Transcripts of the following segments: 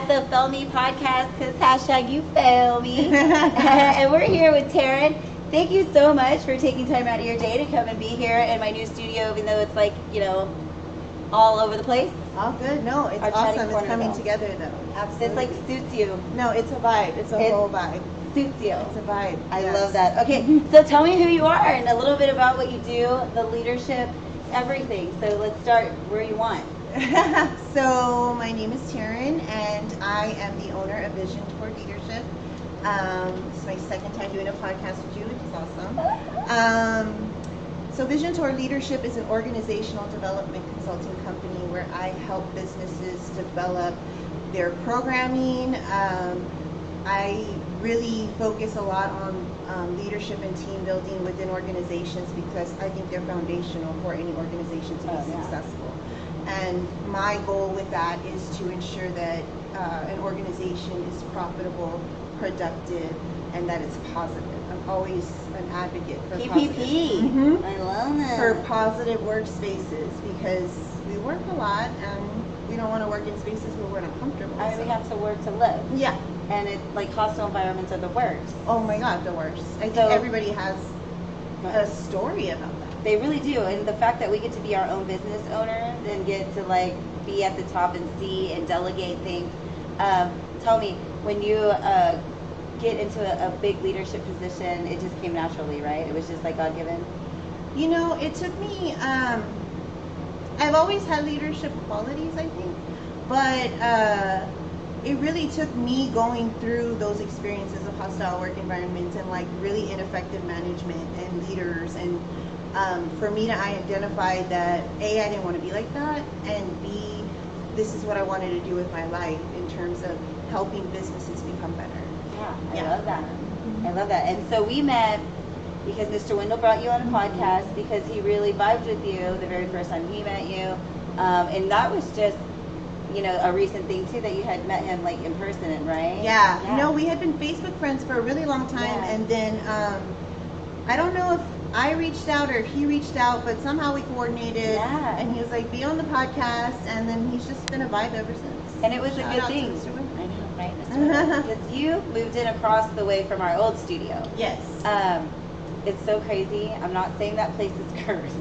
at the Phel Me podcast because hashtag you fail me. And we're here with Taryn. Thank you so much for taking time out of your day to come and be here in my new studio, even though it's like, all over the place. All good. No, it's Our awesome. chatting It's corner, coming though. together, though. Absolutely. This like suits you. No, it's a vibe. It's a whole vibe. Suits you. It's a vibe. I Yes. love that. Okay, so tell me who you are and a little bit about what you do, the leadership, everything. So let's start where you want. So my name is Taryn, and I am the owner of Vision Toward Leadership. It's my second time doing a podcast with you, which is awesome. So Vision Toward Leadership is an organizational development consulting company where I help businesses develop their programming. I really focus a lot on leadership and team building within organizations because I think they're foundational for any organization to be successful. And my goal with that is to ensure that an organization is profitable, productive, and that it's positive. I'm always an advocate for PPP. I love that. for positive workspaces because we work a lot and we don't want to work in spaces where we're not comfortable. I mean, we have to work to live. Yeah. And it's like hostile environments are the worst. Oh my God, the worst. I think So- everybody has a story about that. They really do. And the fact that we get to be our own business owner and get to like be at the top and see and delegate things. Tell me, when you get into a big leadership position, it just came naturally, right? It was just like God given. You know, it took me, I've always had leadership qualities, I think, but it really took me going through those experiences of hostile work environments and like really ineffective management and leaders, and for me to identify that A, I didn't want to be like that, and B, this is what I wanted to do with my life in terms of helping businesses become better. I love that. I love that. And so we met because Mr. Wendell brought you on a podcast because he really vibed with you the very first time he met you. And that was just, a recent thing too, that you had met him like in person, right? Yeah. No, we had been Facebook friends for a really long time, and then I don't know if I reached out or if he reached out, but somehow we coordinated, and he was like, be on the podcast, and then he's just been a vibe ever since. And it was Shout a good out to thing. Mr. Wendell. I know, right, Mr. Wendell? Because you moved in across the way from our old studio. Yes. It's so crazy. I'm not saying that place is cursed.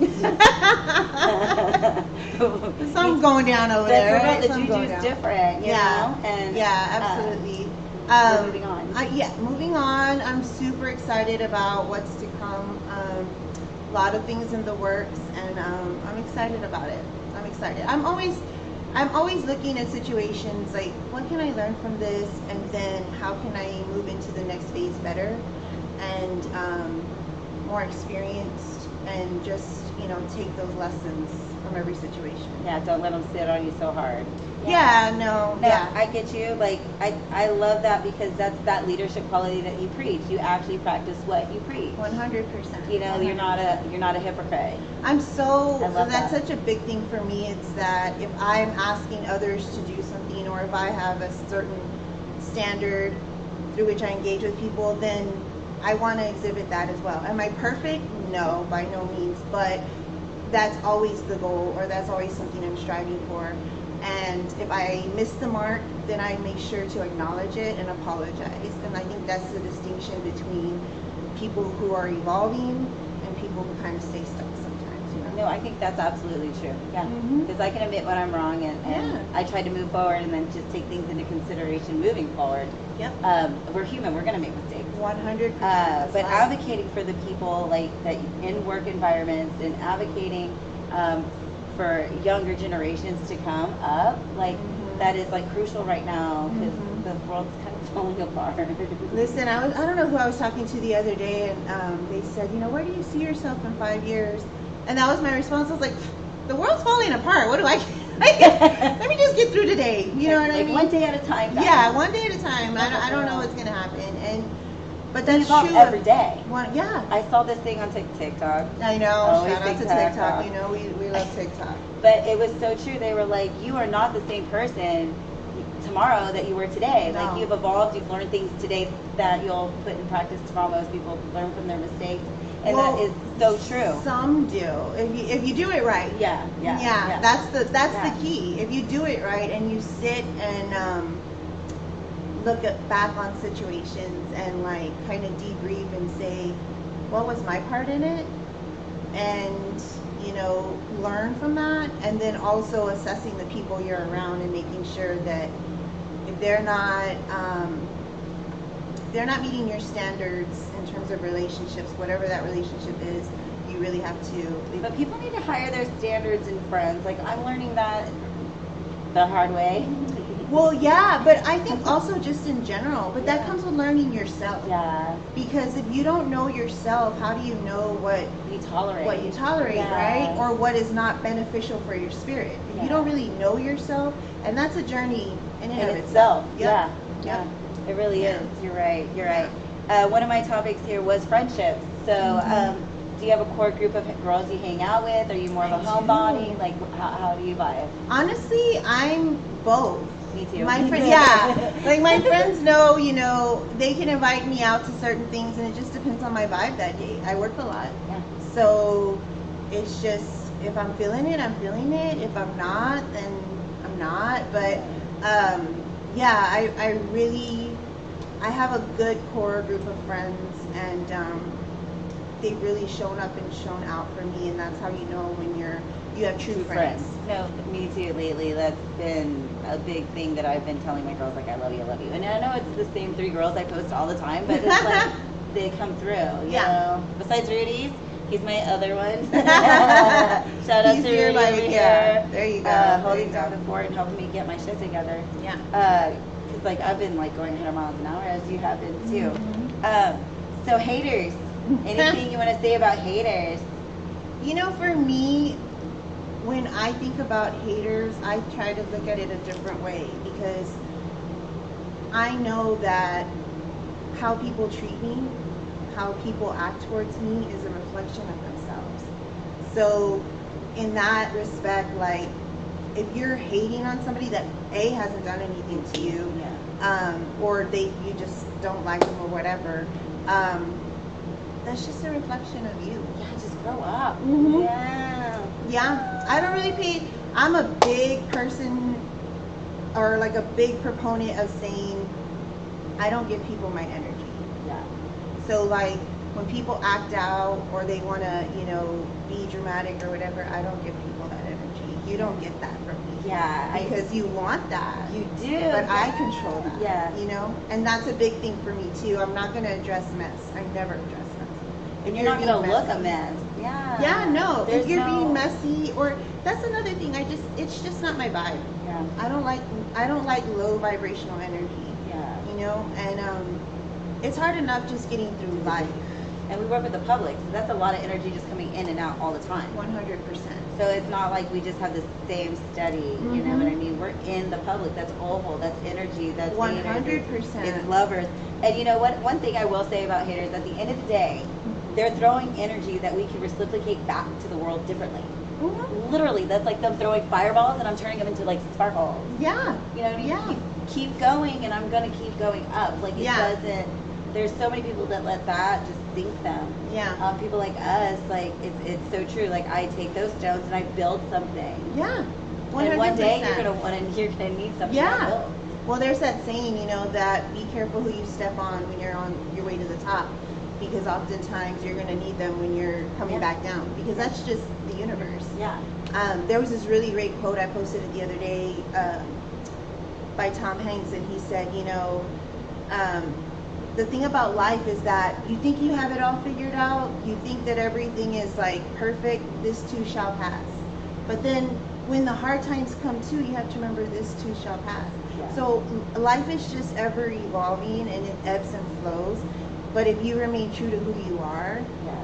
Something's going down over there, right? The juju's different, you know? And, absolutely. We're moving on. Moving on. I'm super excited about what's to come. A lot of things in the works, and I'm excited about it. I'm excited. I'm always looking at situations like, what can I learn from this, and then how can I move into the next phase better and more experienced, and just take those lessons from every situation. Yeah, don't let them sit on you so hard. No, I get you. Like I love that because that's that leadership quality that you preach. You actually practice what you preach. 100%. You're not a hypocrite. That's that. such a big thing for me. It's that if I'm asking others to do something, or if I have a certain standard through which I engage with people, then I want to exhibit that as well. Am I perfect? No, by no means. But that's always the goal, or that's always something I'm striving for. And if I miss the mark, then I make sure to acknowledge it and apologize. And I think that's the distinction between people who are evolving and people who kind of stay stuck sometimes. No, I think that's absolutely true. Yeah, because I can admit when I'm wrong, and I try to move forward, and then just take things into consideration moving forward. Yep. We're human. We're going to make mistakes. 100%. But advocating for the people like that in work environments, and advocating for younger generations to come up, like that is like crucial right now because the world's kind of falling apart. Listen, I don't know who I was talking to the other day, and they said, where do you see yourself in 5 years? And that was my response. I was like, the world's falling apart. What do I let me just get through today. You know what I mean? One day at a time. Yeah, one day at a time. I don't know what's gonna happen, but that's true every day. I saw this thing on TikTok. I know. Shout out to TikTok. We love TikTok. But it was so true. They were like, you are not the same person tomorrow that you were today. No. Like, you've evolved. You've learned things today that you'll put in practice tomorrow. Most people learn from their mistakes. And that is so true. Some do. If you do it right. Yeah. That's the key. If you do it right and you sit and look back on situations and like kind of debrief and say, what was my part in it? And, you know, learn from that. And then also assessing the people you're around and making sure that if they're not meeting your standards in terms of relationships, whatever that relationship is, you really have to. But people need to hire their standards in friends. Like, I'm learning that the hard way. Well, yeah, but I think also just in general. But that comes with learning yourself. Yeah. Because if you don't know yourself, how do you know what You tolerate. Right? Or what is not beneficial for your spirit. If you don't really know yourself, and that's a journey in and of itself. Yep. Yeah. It really is. You're right. One of my topics here was friendships. So, do you have a core group of girls you hang out with? Are you more of a homebody? Like, how do you vibe? Honestly, I'm both. Me too. My friends, like my friends know, you know, they can invite me out to certain things, and it just depends on my vibe that day. I work a lot, so it's just if I'm feeling it, I'm feeling it. If I'm not, then I'm not. But I have a good core group of friends, and they've really shown up and shown out for me, and that's how you know when you have true friends. No, me too. Lately, that's been a big thing that I've been telling my girls, like, I love you. And I know it's the same 3 girls I post all the time, but it's like they come through, you know. Besides Rudy's, he's my other one. Shout out to Rudy over here. There you go. Holding down the fort and helping me get my shit together. Yeah. Because like I've been like going 100 miles an hour, as you have been too. So haters. Anything you want to say about haters? You know, for me, when I think about haters, I try to look at it a different way, because I know that how people treat me, how people act towards me is a reflection of themselves. So in that respect, like, if you're hating on somebody that A, hasn't done anything to you, or you just don't like them or whatever, that's just a reflection of you. Yeah, just grow up. Yeah, I don't really pay. I'm a big person, or like a big proponent of saying, I don't give people my energy. Yeah. So like when people act out or they want to, you know, be dramatic or whatever, I don't give people that energy. You don't get that from me. Yeah. Because you want that. You do. But I control that. Yeah. You know? And that's a big thing for me too. I'm not going to address mess. I never address mess. And you're not going to look a mess. Yeah. Yeah, no. There's if you're being messy, or that's another thing. It's just not my vibe. Yeah. I don't like low vibrational energy. Yeah. You know, and it's hard enough just getting through life. And we work with the public, so that's a lot of energy just coming in and out all the time. 100%. So it's not like we just have the same steady, you know what I mean? We're in the public. That's awful. That's energy. That's 100%. It's lovers. And you know what? One thing I will say about haters, at the end of the day, they're throwing energy that we can reciprocate back to the world differently. Literally, that's like them throwing fireballs and I'm turning them into like sparkles. Yeah. You know what I mean? Yeah. Keep going, and I'm going to keep going up. Like, it doesn't, there's so many people that let that just sink them. Yeah. People like us, like, it's so true. Like, I take those stones and I build something. Yeah. 100%. And one day you're gonna need something to build. Well, there's that saying, you know, that be careful who you step on when you're on your way to the top, because oftentimes you're going to need them when you're coming back down, because that's just the universe. Yeah. There was this really great quote I posted it the other day by Tom Hanks, and he said, you know, the thing about life is that you think you have it all figured out, you think that everything is like perfect, this too shall pass. But then when the hard times come too, you have to remember this too shall pass. Yeah. So life is just ever evolving, and it ebbs and flows. But if you remain true to who you are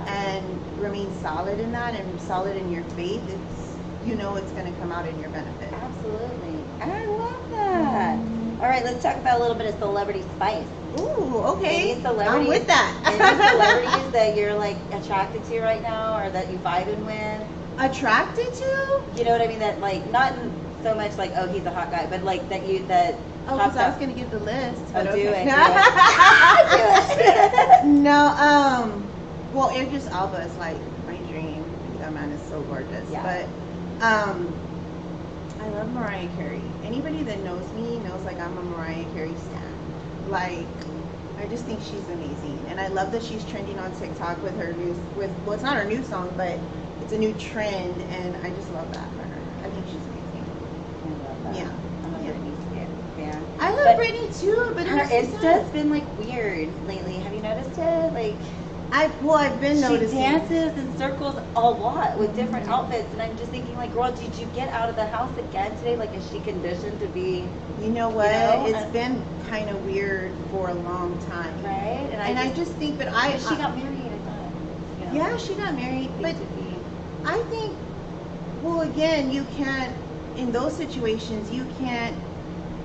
and remain solid in that and solid in your faith, it's going to come out in your benefit. Absolutely. I love that. All right, let's talk about a little bit of celebrity spice. Ooh, okay. Any celebrities, I'm with that. Any celebrities that you're like attracted to right now, or that you vibing with? Attracted to? You know what I mean? That like not so much like, oh, he's a hot guy, but like that Oh, because I was going to give the list. But do it. No, well, Idris Elba is like my dream. That man is so gorgeous. Yeah. But I love Mariah Carey. Anybody that knows me knows like I'm a Mariah Carey stan. like, I just think she's amazing, and I love that she's trending on TikTok with her new, well, it's not her new song, but it's a new trend, and I just love that for her. I think she's amazing. I love that. Yeah. I'm a Britney fan. I love Britney too, but her Insta's been like weird lately. Have you noticed it? Like, I've been noticing. She dances in circles a lot with different outfits, and I'm just thinking, like, girl, did you get out of the house again today? Like, is she conditioned to be? You know what? It's been kind of weird for a long time, right? And I just think, but she got married. I thought. You know, yeah, she got married, but I think, well, again, you can't, in those situations, you can't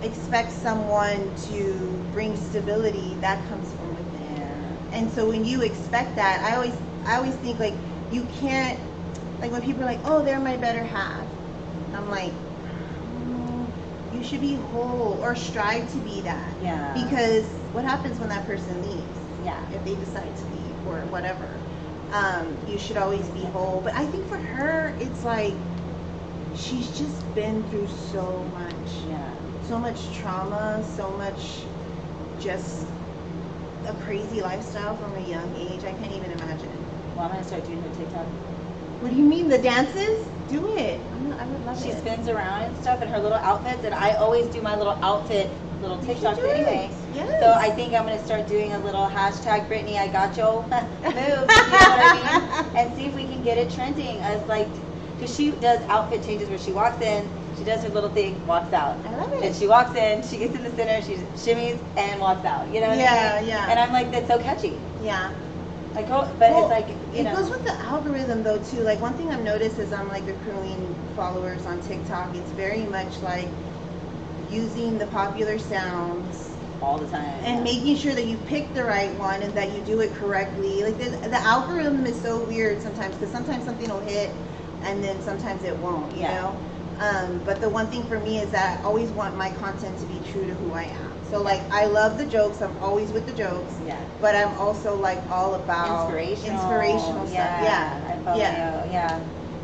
expect someone to bring stability. That comes from within. And so when you expect that, I always think, like, you can't, like, when people are like, oh, they're my better half, I'm like, you should be whole or strive to be that. Yeah. Because what happens when that person leaves? Yeah. If they decide to leave or whatever, you should always be whole. But I think for her, it's like she's just been through so much. Yeah. So much trauma, so much just a crazy lifestyle from a young age. I can't even imagine. Well, I'm gonna start doing her TikTok. What do you mean, the dances? Do it. I would love it. She spins around and stuff in her little outfits, and I always do my little outfit, little TikToks anyway. Yes. So I think I'm gonna start doing a little hashtag Brittany I got yo move, you know what I mean? And see if we can get it trending. As like, because she does outfit changes where she walks in, she does her little thing, walks out. I love it. And she walks in, she gets in the center, she shimmies and walks out. You know what I mean? Yeah. And I'm like, that's so catchy. Yeah. Like, but it's like, you know. It goes with the algorithm though too. Like, one thing I've noticed is I'm like accruing followers on TikTok. It's very much like using the popular sounds all the time, and making sure that you pick the right one and that you do it correctly. Like, the algorithm is so weird sometimes, because sometimes something will hit and then sometimes it won't, you know. But the one thing for me is that I always want my content to be true to who I am. So, like, I love the jokes. I'm always with the jokes. Yeah. But I'm also, like, all about inspirational stuff. Yeah. I follow you. Yeah.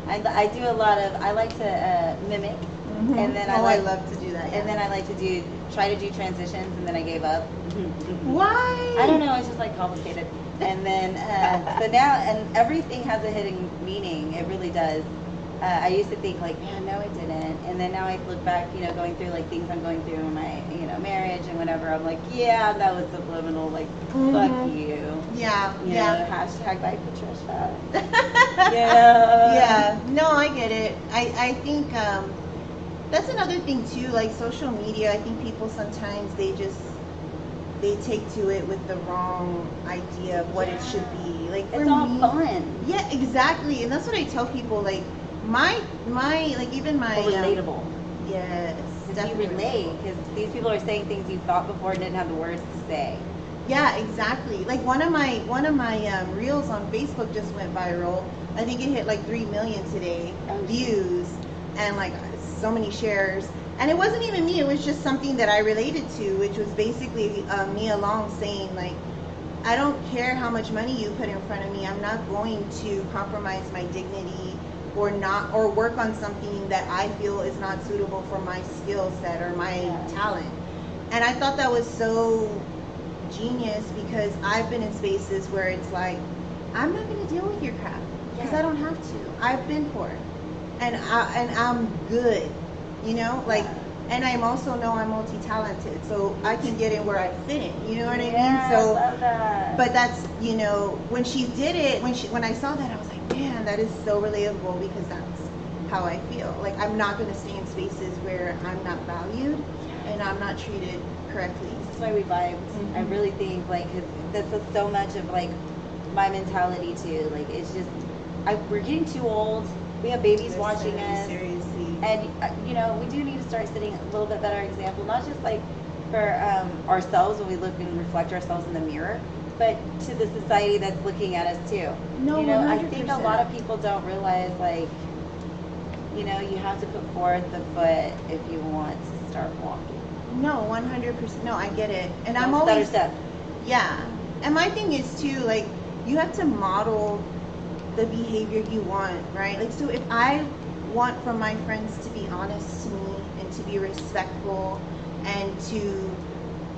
I do a lot of, I like to mimic. Mm-hmm. And then I love to do that. Yeah. And then I like to try to do transitions, and then I gave up. Why? I don't know. It's just like complicated. And then, so now, and everything has a hidden meaning. It really does. I used to think, like, man, no, it didn't. And then now I look back, you know, going through, like, things I'm going through in my, you know, marriage and whatever. I'm like, yeah, that was subliminal. Like, fuck you. Yeah. You know, hashtag by Patricia. Yeah. No, I get it. I think that's another thing, too. Like, social media, I think people sometimes, they take to it with the wrong idea of what it should be. Like, it's all fun. Yeah, exactly. And that's what I tell people. Like, my like, even my relatable. Yes, definitely. You relate, because these people are saying things you thought before and didn't have the words to say. Yeah, exactly. Like, one of my reels on Facebook just went viral. I think it hit like 3 million today views, and like so many shares. And it wasn't even me. It was just something that I related to, which was basically Mia Long saying, like, I don't care how much money you put in front of me. I'm not going to compromise my dignity or work on something that I feel is not suitable for my skill set or my talent. And I thought that was so genius, because I've been in spaces where it's like, I'm not going to deal with your crap, because I don't have to. I've been poor, and I'm good, you know, like. And I also know I'm multi-talented, so I can get in where I fit in. You know what I mean? So, I love that. But that's, you know, when she did it, when I saw that, I was like, man, that is so relatable, because that's how I feel. Like, I'm not going to stay in spaces where I'm not valued and I'm not treated correctly. That's why we vibed. Mm-hmm. I really think, like, that's so much of, like, my mentality too. Like, it's just, we're getting too old. We have babies watching us. Seriously. And, you know, we do need to start setting a little bit better example, not just, like, for ourselves when we look and reflect ourselves in the mirror, but to the society that's looking at us too. No, you know, 100%. I think a lot of people don't realize, like, you know, you have to put forth the foot if you want to start walking. No, 100%. No, I get it. And that's I'm always... better step. Yeah. And my thing is, too, like, you have to model the behavior you want, right? Like, so if I want from my friends to be honest to me and to be respectful and to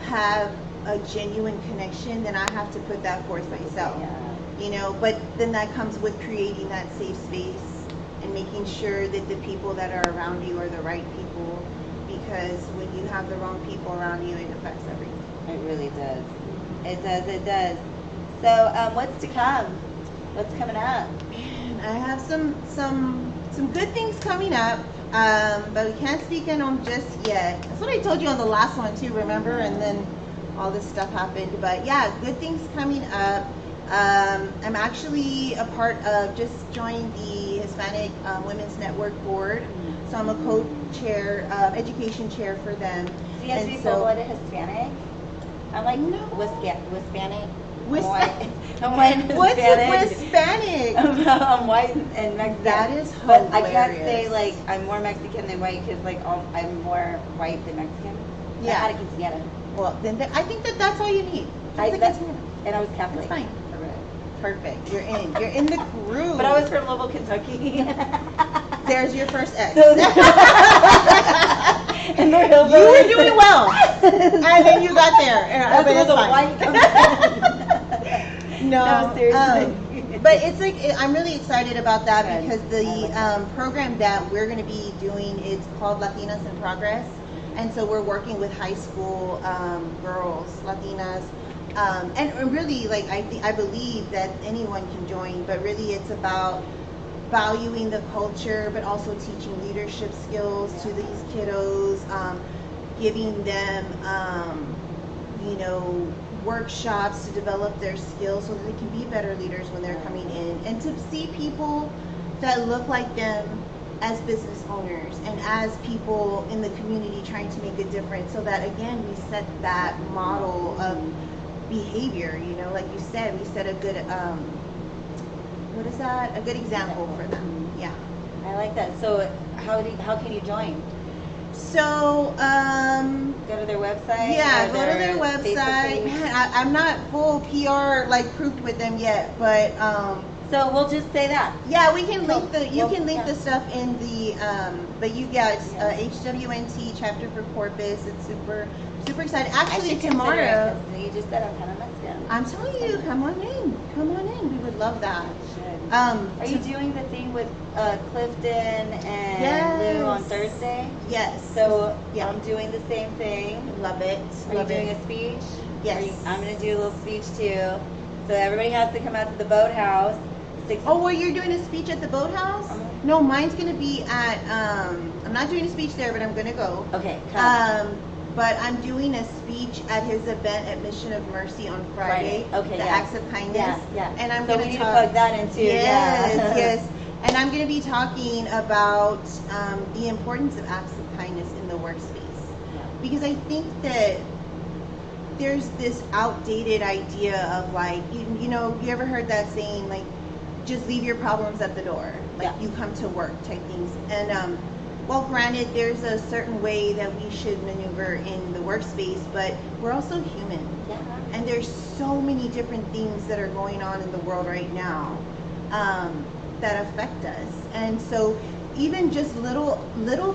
have a genuine connection, then I have to put that forth myself. Yeah. But then that comes with creating that safe space and making sure that the people that are around you are the right people, because when you have the wrong people around you, it affects everything. It really does. It does. So, what's to come? What's coming up? Man, I have some good things coming up, but we can't speak on them just yet. That's what I told you on the last one too, remember? And then all this stuff happened. But yeah, good things coming up. I'm actually a part of, just joined the Hispanic Women's Network board. So I'm a co-chair, education chair for them. Do you have to be full-blooded Hispanic? I'm like, no. Hispanic. I'm white and What's Hispanic. Hispanic? I'm white and Mexican. That is hilarious. But I can't say like I'm more Mexican than white, because like I'm more white than Mexican. Yeah. I had a quinceañera. Well, then I think that's all you need. And I was Catholic. That's fine. Perfect. You're in the groove. But I was from Louisville, Kentucky. There's your first X. And they're hillbillies. You were doing well, and then you got there. That's where the white comes in. No, seriously. but it's like I'm really excited about that. Good. Because the like program that we're going to be doing is called Latinas in Progress, and so we're working with high school girls, Latinas. And really, like I believe that anyone can join, but really it's about valuing the culture, but also teaching leadership skills to these kiddos, giving them, workshops to develop their skills so that they can be better leaders when they're coming in, and to see people that look like them as business owners and as people in the community trying to make a difference, so that again we set that model of behavior, like you said, we set a good a good example for them. Yeah, I like that. So how can you join? So go to their website. Yeah, go to their website. Man, I'm not full PR proofed with them yet, but so we'll just say that. Yeah, we can link the stuff in the but it's HWNT chapter for Corpus. It's super excited. Actually, tomorrow. You just said I'm kind of Mexican. I'm telling you, come on in. We would love that. Are you doing the thing with Clifton and Lou on Thursday? Yes. So I'm doing the same thing. Love it. Are you doing a speech? Yes. I'm going to do a little speech too. So everybody has to come out to the boathouse. Well, you're doing a speech at the boathouse? No, mine's going to be at, I'm not doing a speech there, but I'm going to go. Okay, come. But I'm doing a speech at his event at Mission of Mercy on Friday. Okay, the Acts of Kindness. Yeah. And I'm so going to plug that in too. Yes. And I'm going to be talking about the importance of acts of kindness in the workspace. Yeah. Because I think that there's this outdated idea of you ever heard that saying, just leave your problems at the door, you come to work type things. And well, granted, there's a certain way that we should maneuver in the workspace, but we're also human. Yeah. And there's so many different things that are going on in the world right now that affect us. And so even just little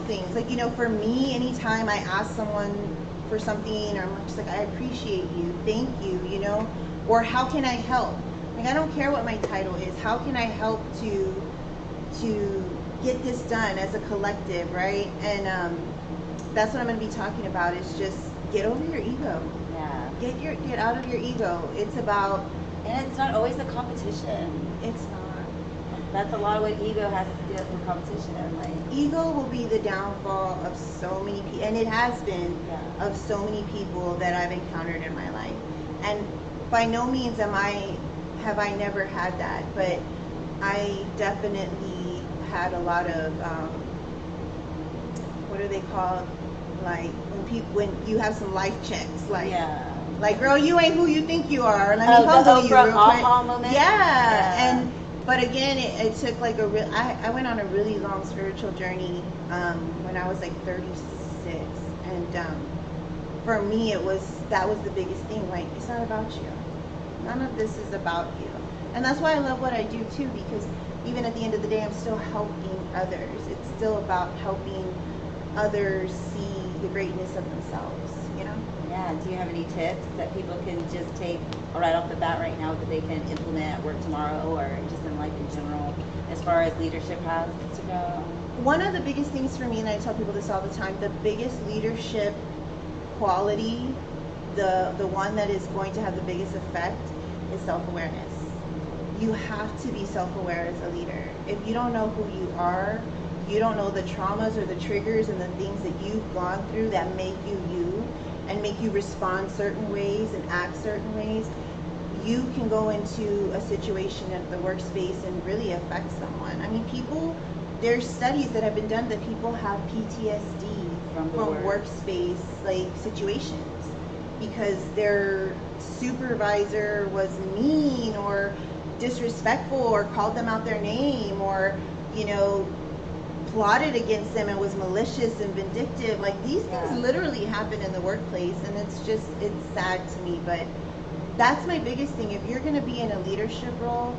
things, for me, anytime I ask someone for something, or I'm just I appreciate you, thank you, or how can I help? I don't care what my title is. How can I help to get this done as a collective, right? And that's what I'm going to be talking about, is just get over your ego. Yeah. Get out of your ego. It's about... And it's not always a competition. It's not. That's a lot of what ego has to do with competition. Ego will be the downfall of so many people, and it has been, of so many people that I've encountered in my life. And by no means have I never had that, but I definitely had a lot of what are they called, when you have some life checks, girl, you ain't who you think you are, let me humble you real quick. Aha moment. And but again, it took I went on a really long spiritual journey when I was 36, and for me that was the biggest thing. It's not about you. None of this is about you. And that's why I love what I do too, because even at the end of the day, I'm still helping others. It's still about helping others see the greatness of themselves, Yeah, Yeah, do you have any tips that people can just take right off the bat right now that they can implement at work tomorrow or just in life in general as far as leadership has to go? One of the biggest things for me, and I tell people this all the time, the biggest leadership quality, the one that is going to have the biggest effect is self-awareness. You have to be self-aware as a leader. If you don't know who you are, you don't know the traumas or the triggers and the things that you've gone through that make you you and make you respond certain ways and act certain ways, you can go into a situation at the workspace and really affect someone. I mean, there's studies that have been done that people have PTSD from workspace like situations because their supervisor was mean or disrespectful or called them out their name or, plotted against them and was malicious and vindictive. Like these things literally happen in the workplace, and it's sad to me, but that's my biggest thing. If you're going to be in a leadership role,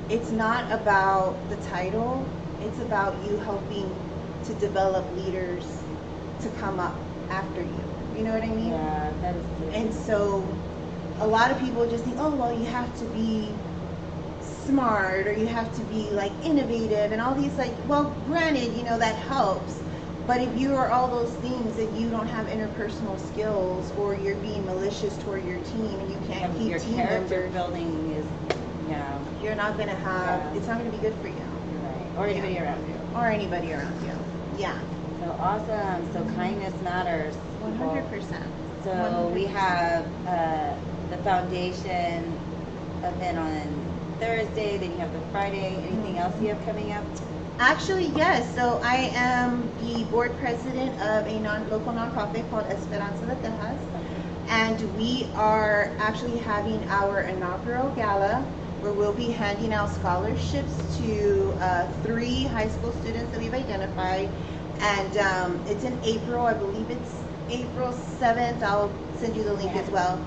it's not about the title, it's about you helping to develop leaders to come up after you. You know what I mean? Yeah, that is true. And so a lot of people just think, oh, well, you have to be smart or you have to be like innovative and all these well, granted, that helps, but if you are all those things that you don't have interpersonal skills or you're being malicious toward your team and you can't keep your team character members, building is, you're not going to have, it's not going to be good for you. Right. Or anybody around you. Or anybody around you. Yeah. So awesome. So kindness matters. 100%. So 100%. we have the foundation event on Thursday, then you have the Friday. Anything else you have coming up? Actually, yes. So I am the board president of a local nonprofit called Esperanza de Texas, and we are actually having our inaugural gala where we'll be handing out scholarships to 3 high school students that we've identified, and it's in April. I believe it's April 7th. I'll send you the link as well.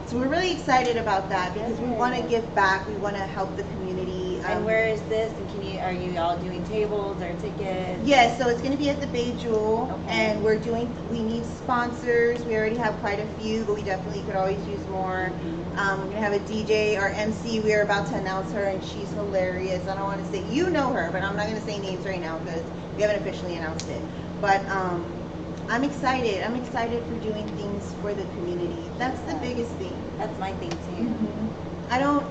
So we're really excited about that because we want to give back. We want to help the community. And where is this? And are you all doing tables or tickets? Yes, so it's going to be at the Bay Jewel, and we need sponsors. We already have quite a few, but we definitely could always use more. We're going to have a DJ, our MC. We are about to announce her, and she's hilarious. I don't want to say, you know her, but I'm not going to say names right now because we haven't officially announced it. But I'm excited. I'm excited for doing things for the community. That's the biggest thing. That's my thing too. I don't,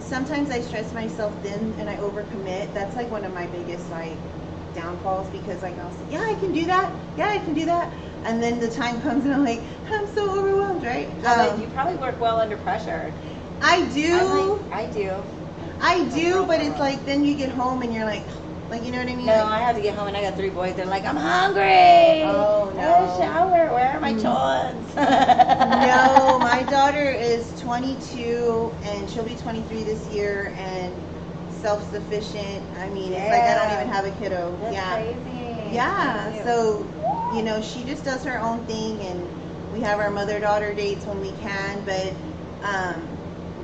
sometimes I stress myself thin and I overcommit. That's like one of my biggest downfalls because I'll say, yeah, I can do that. Yeah, I can do that. And then the time comes and I'm like, I'm so overwhelmed, right? You probably work well under pressure. I do. I do. But it's like then you get home and you're like, you know what I mean? No, I have to get home and I got 3 boys. They're like, I'm hungry. Oh, no. I shower. Where are my chores? No, my daughter is 22 and she'll be 23 this year and self-sufficient. I mean, it's like I don't even have a kiddo. That's crazy. Yeah. So, she just does her own thing and we have our mother-daughter dates when we can, but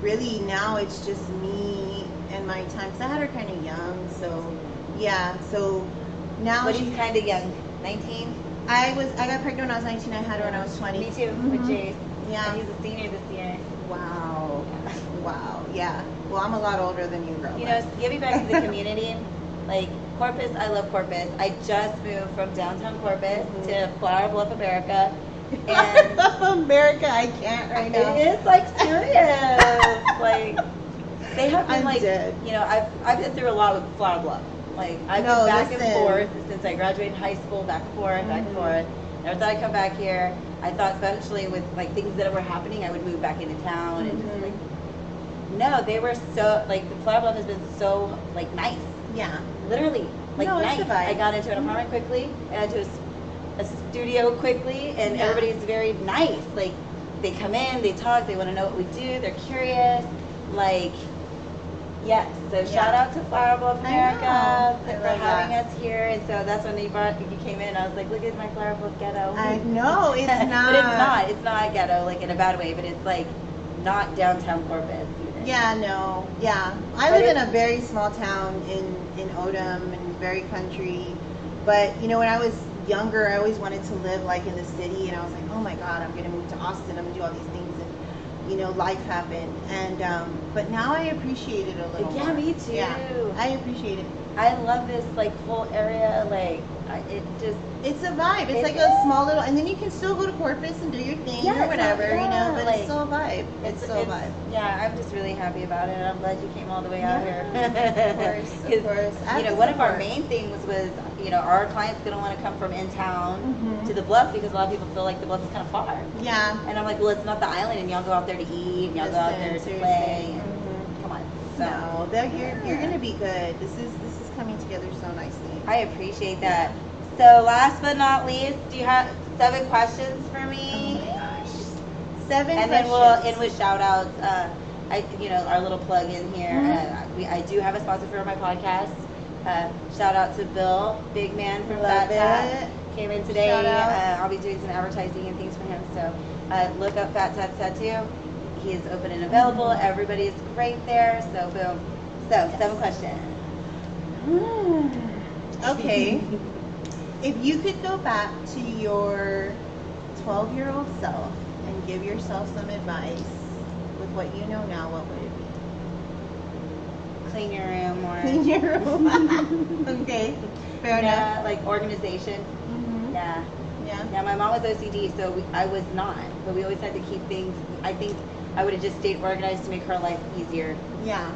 really now it's just me and my time. Because I had her kind of young, so yeah. So now But she's kind of young. 19? I got pregnant when I was 19. I had her when I was 20. Me too, with Jace. Yeah. And he's a senior this year. Wow. Wow. Yeah. Well, I'm a lot older than you, girl. Giving back to the community, like Corpus, I love Corpus. I just moved from downtown Corpus to Flower Bluff, America. And America, I can't right now. It is serious. They have been dead. I've been through a lot with Flower Bluff. I've been back and forth since I graduated high school, back and forth, back and forth. Never thought I'd come back here. I thought eventually with things that were happening, I would move back into town and just no, they were so the Flower Bluff has been so nice. Yeah. Literally nice. I got into an apartment quickly. I got into a studio quickly, and everybody's very nice. They come in, they talk, they want to know what we do, they're curious. Yes, so shout out to Flower Bluff America for having us here. And so that's when you came in. I was like, look at my Flower Bluff ghetto. I know, it's not. But it's not ghetto, in a bad way, but it's not downtown Corpus either. Yeah, no, yeah. I live in a very small town in Odom and very country. But, when I was younger, I always wanted to live like in the city, and I was like, oh my God, I'm going to move to Austin. I'm going to do all these things, and life happened. And but now I appreciate it a little more. Yeah, me too. Yeah, I appreciate it. I love this like whole area. Like it's a vibe. It's like a small little, and then you can still go to Corpus and do your thing or whatever, but it's still a vibe. It's still a vibe. Yeah, I'm just really happy about it, and I'm glad you came all the way out here. Of course. One of our main things was, our clients gonna want to come from in town to the Bluff, because a lot of people feel like the Bluff is kind of far. Yeah. And I'm like, well, it's not the island, and y'all go out there to eat, and y'all go out there to play. And, come on. So. No, you're gonna be good. This is coming together so nicely. I appreciate that. So last but not least, do you have 7 questions for me? Oh my gosh. 7 and questions. Then we'll end with shout outs. Our little plug in here. I do have a sponsor for my podcast. Shout out to Bill, big man from Fat Tat. Came in today. I'll be doing some advertising and things for him. So look up Fat Tat Tattoo. He is open and available. Everybody is great there. So boom. So 7 questions. Okay. If you could go back to your 12-year-old self and give yourself some advice with what you know now, what would it be? Clean your room more. Clean your room. Okay. Fair enough. Like organization. Yeah. Yeah, my mom was OCD, so I was not. But we always had to keep things. I think I would have just stayed organized to make her life easier. Yeah.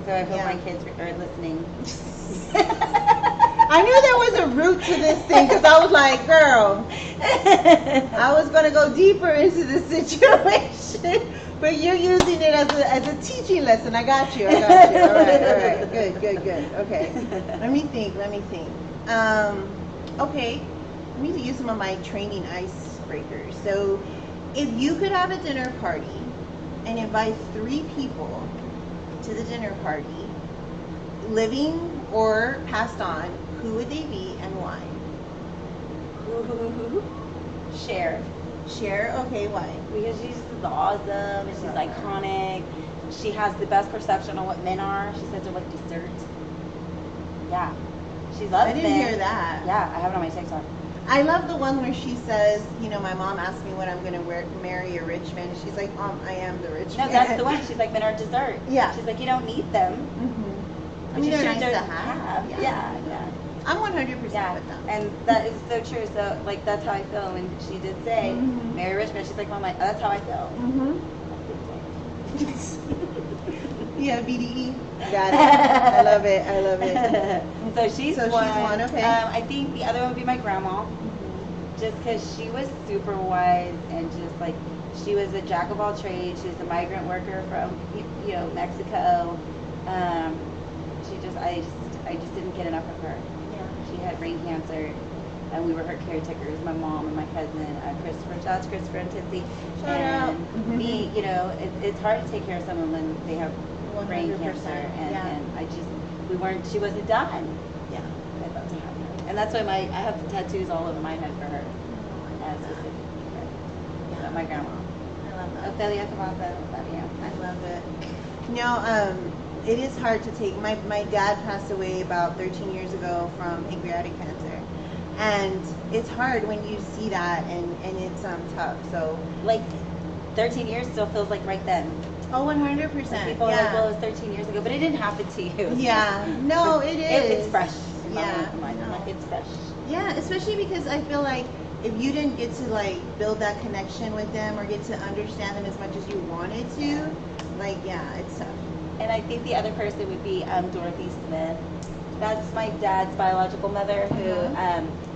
So I hope my kids are listening. I knew there was a root to this thing, because I was like, girl, I was going to go deeper into the situation, but you're using it as a teaching lesson. I got you. All right. Good. Okay. Let me think. Okay. I need to use some of my training icebreakers. So if you could have a dinner party and invite 3 people to the dinner party, living or passed on, who would they be and why? Cher. Okay, why? Because she's awesome and she's iconic. She has the best perception on what men are. She says they're like dessert. Yeah. She loves men. I didn't hear that. Yeah, I have it on my TikTok. I love the one where she says, my mom asked me when I'm going to marry a rich man, and she's like, I am the rich man. No, that's the one. She's like, men are dessert. Yeah. She's like, you don't need them. I mean, they're nice to have. Yeah. I'm 100% with that. And that is so true. So, that's how I feel when she did say, marry a rich man. She's like, Mom, that's how I feel. Yeah, BDE. Got it. I love it. So she's one. Okay. I think the other one would be my grandma. Just because she was super wise and just she was a jack of all trades. She was a migrant worker from Mexico. I just didn't get enough of her. Yeah. She had brain cancer, and we were her caretakers. My mom and my cousin, Christopher. Shout out to Christopher and Tipsy. Shout out. Me, it's hard to take care of someone when they have 100%. brain cancer, and she wasn't done. Yeah. I'd love to have her, and that's why I have tattoos all over my head for her. So my grandma. I love that. Ophelia Cavazza, love you. I love it. It is hard to take. My dad passed away about 13 years ago from pancreatic cancer, and it's hard when you see that, and it's tough. So 13 years still feels like right then. Oh, 100%. People are like, well, it was 13 years ago, but it didn't happen to you. Yeah. No, it is. It's fresh. Yeah. It's fresh. Yeah, especially because I feel like if you didn't get to build that connection with them or get to understand them as much as you wanted to, it's tough. And I think the other person would be Dorothy Smith. That's my dad's biological mother who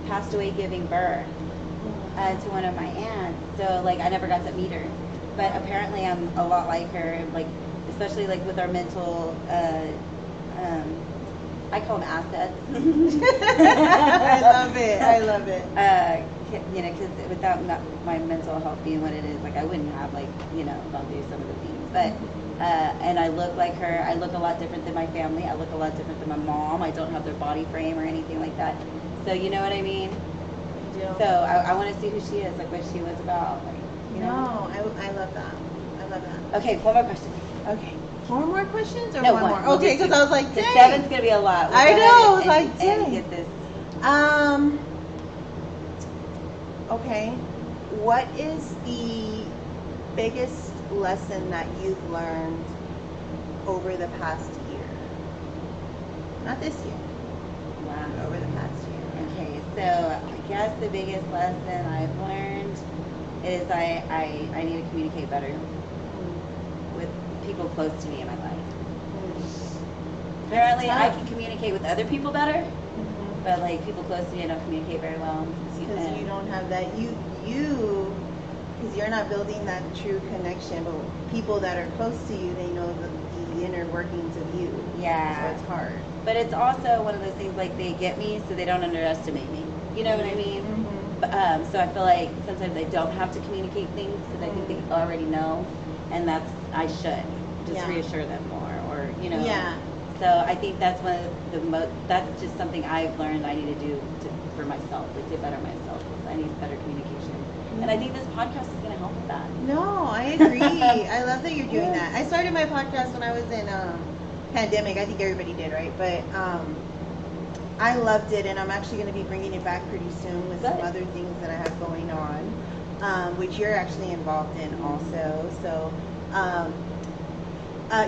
passed away giving birth to one of my aunts. So I never got to meet her. But apparently I'm a lot like her, especially with our mental, I call them assets. I love it. Because without my mental health being what it is, I wouldn't have, I'll do some of the things. But, and I look like her. I look a lot different than my family. I look a lot different than my mom. I don't have their body frame or anything like that. So, you know what I mean? Yeah. So I want to see who she is, what she was about. No, I love that. Okay, one more question. Okay. 4 more questions or no, one more? We'll Okay, because I was like, dang. 7's going to be a lot. I know. I was like, dang. And get this. Okay. What is the biggest lesson that you've learned over the past year? Not this year, Wow. but over the past year. Okay, so I guess the biggest lesson I've learned is I need to communicate better with people close to me in my life. Apparently, I can communicate with other people better, but like people close to me, I don't communicate very well. Because you don't have that, because you're not building that true connection, but people that are close to you, they know the inner workings of you. Yeah. So it's hard. But it's also one of those things like they get me, so they don't underestimate me. You know what I mean? Mm-hmm. But, so I feel like sometimes I don't have to communicate things because I think they already know, and I should just reassure them more, or Yeah. So I think that's one of the that's just something I've learned I need to do for myself, like to better myself. I need better communication, and I think this podcast is going to help with that. No, I agree. I love that you're doing that. I started my podcast when I was in pandemic. I think everybody did, right? But I loved it, and I'm actually going to be bringing it back pretty soon with some other things that I have going on, which you're actually involved in also. So,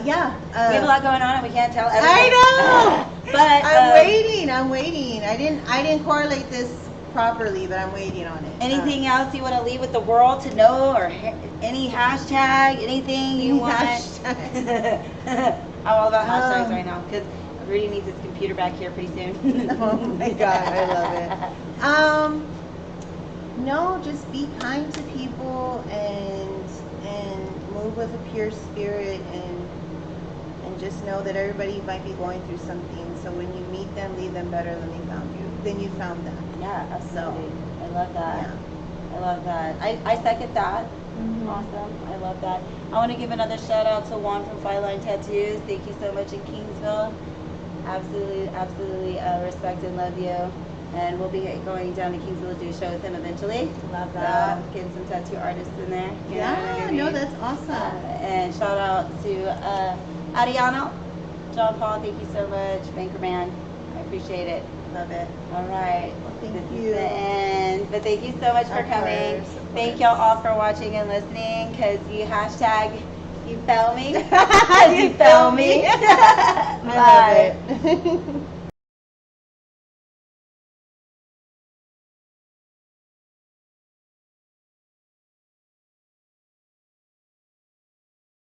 yeah. We have a lot going on, and we can't tell everything. I know, but I'm waiting. I didn't correlate this properly, but I'm waiting on it. Anything else you want to leave with the world to know, or any hashtag, anything you want? I'm all about hashtags right now because Rudy needs his computer back here pretty soon. Oh my God, I love it. No, just be kind to people and move with a pure spirit and just know that everybody might be going through something. So when you meet them, leave them better than they found you. Than you found them. Yeah, absolutely. So, I love that. Yeah. I love that. I second that. Mm-hmm. Awesome. I love that. I want to give another shout out to Juan from Phel Tattoos. Thank you so much in Kingsville. Absolutely respect and love you. And we'll be going down to Kingsville to do a show with him eventually. Love that. So, getting some tattoo artists in there. Yeah, no, that's awesome. And shout out to Ariano. John Paul, thank you so much. Bankerman. I appreciate it. Love it. All right. Well, thank This you. is the end. But thank you so much for Of coming. course. Thank y'all all for watching and listening because you hashtag you fell me. You fell me. I love it.